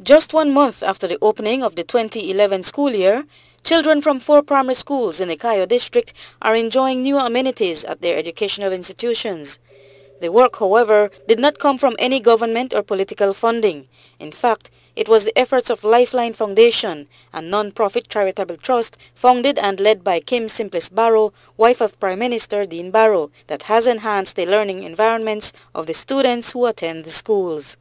Just 1 month after the opening of the 2011 school year, children from 4 primary schools in the Cayo district are enjoying new amenities at their educational institutions. The work, however, did not come from any government or political funding. In fact, it was the efforts of Lifeline Foundation, a non-profit charitable trust founded and led by Kim Simplice Barrow, wife of Prime Minister Dean Barrow, that has enhanced the learning environments of the students who attend the schools.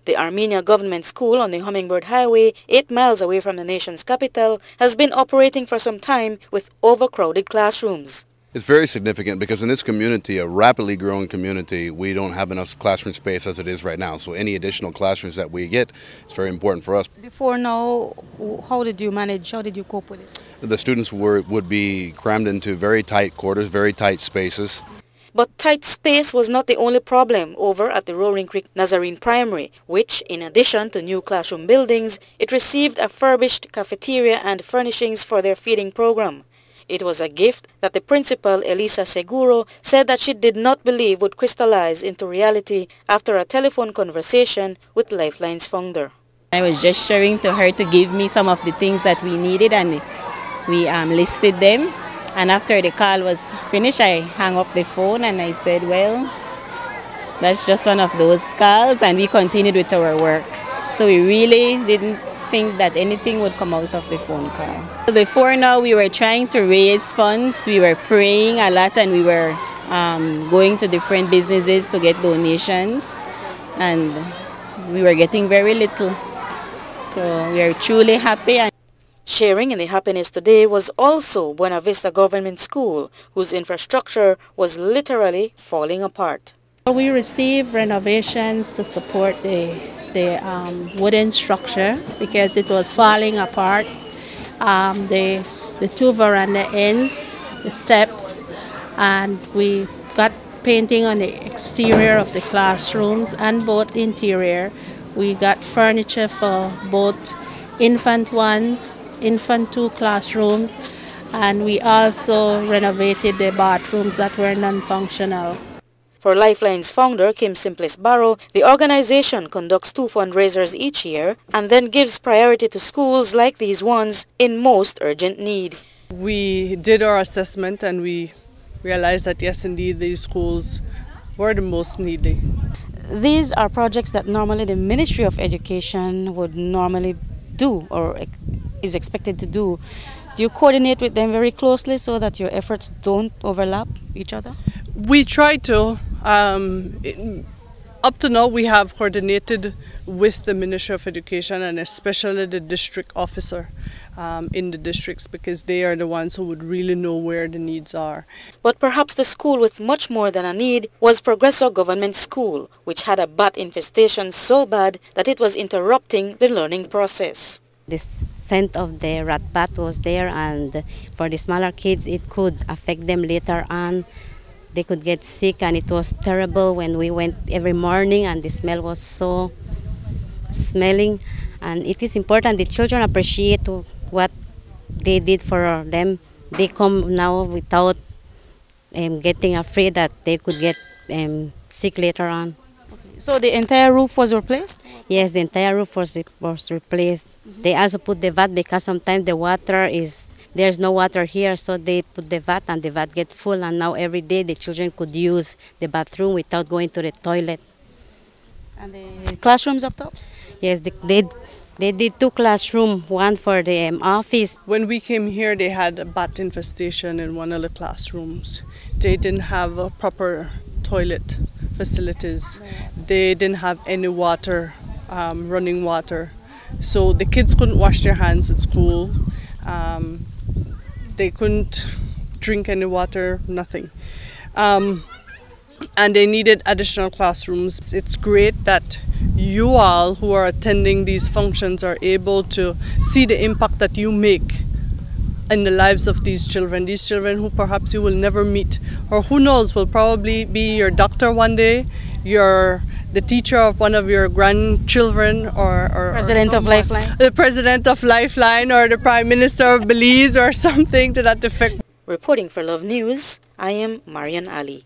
The Armenia Government School on the Hummingbird Highway, 8 miles away from the nation's capital, has been operating for some time with overcrowded classrooms. It's very significant because in this community, a rapidly growing community, we don't have enough classroom space as it is right now. So any additional classrooms that we get, it's very important for us. Before now, how did you manage, how did you cope with it? The students would be crammed into very tight quarters, very tight spaces. But tight space was not the only problem over at the Roaring Creek Nazarene Primary, which, in addition to new classroom buildings, it received a furbished cafeteria and furnishings for their feeding program. It was a gift that the principal, Elisa Seguro, said that she did not believe would crystallize into reality after a telephone conversation with Lifeline's founder. I was just sharing to her to give me some of the things that we needed, and we listed them. And after the call was finished, I hung up the phone and I said, well, that's just one of those calls, and we continued with our work. So we really didn't think that anything would come out of the phone call. Before now, we were trying to raise funds. We were praying a lot, and we were going to different businesses to get donations, and we were getting very little. So we are truly happy. Sharing in the happiness today was also Buena Vista Government School, whose infrastructure was literally falling apart. We received renovations to support the wooden structure because it was falling apart. The 2 veranda ends, the steps, and we got painting on the exterior of the classrooms and both interior. We got furniture for both infant 2 classrooms, and we also renovated the bathrooms that were non-functional. For Lifeline's founder, Kim Simplice Barrow, the organization conducts 2 fundraisers each year and then gives priority to schools like these ones in most urgent need. We did our assessment and we realized that yes, indeed, these schools were the most needy. These are projects that normally the Ministry of Education would normally do or is expected to do. Do you coordinate with them very closely so that your efforts don't overlap each other? We try to. Up to now, we have coordinated with the Ministry of Education and especially the district officer in the districts, because they are the ones who would really know where the needs are. But perhaps the school with much more than a need was Progresso Government School, which had a bat infestation so bad that it was interrupting the learning process. The scent of the rat bat was there, and for the smaller kids it could affect them later on. They could get sick, and it was terrible when we went every morning and the smell was so smelling. And it is important the children appreciate what they did for them. They come now without getting afraid that they could get sick later on. So the entire roof was replaced? Yes, the entire roof was replaced. They also put the vat because sometimes the water there's no water here, so they put the vat and the vat get full, and now every day the children could use the bathroom without going to the toilet. And the classrooms up top? Yes, they did 2 classrooms, one for the office. When we came here, they had a bat infestation in one of the classrooms. They didn't have a proper toilet facilities. They didn't have any water, running water. So the kids couldn't wash their hands at school. They couldn't drink any water, nothing. And they needed additional classrooms. It's great that you all who are attending these functions are able to see the impact that you make in the lives of these children who perhaps you will never meet, or who knows, will probably be your doctor one day, the teacher of one of your grandchildren, or President of Lifeline. The President of Lifeline, or the Prime Minister of Belize, or something to that effect. Reporting for Love News, I am Marian Ali.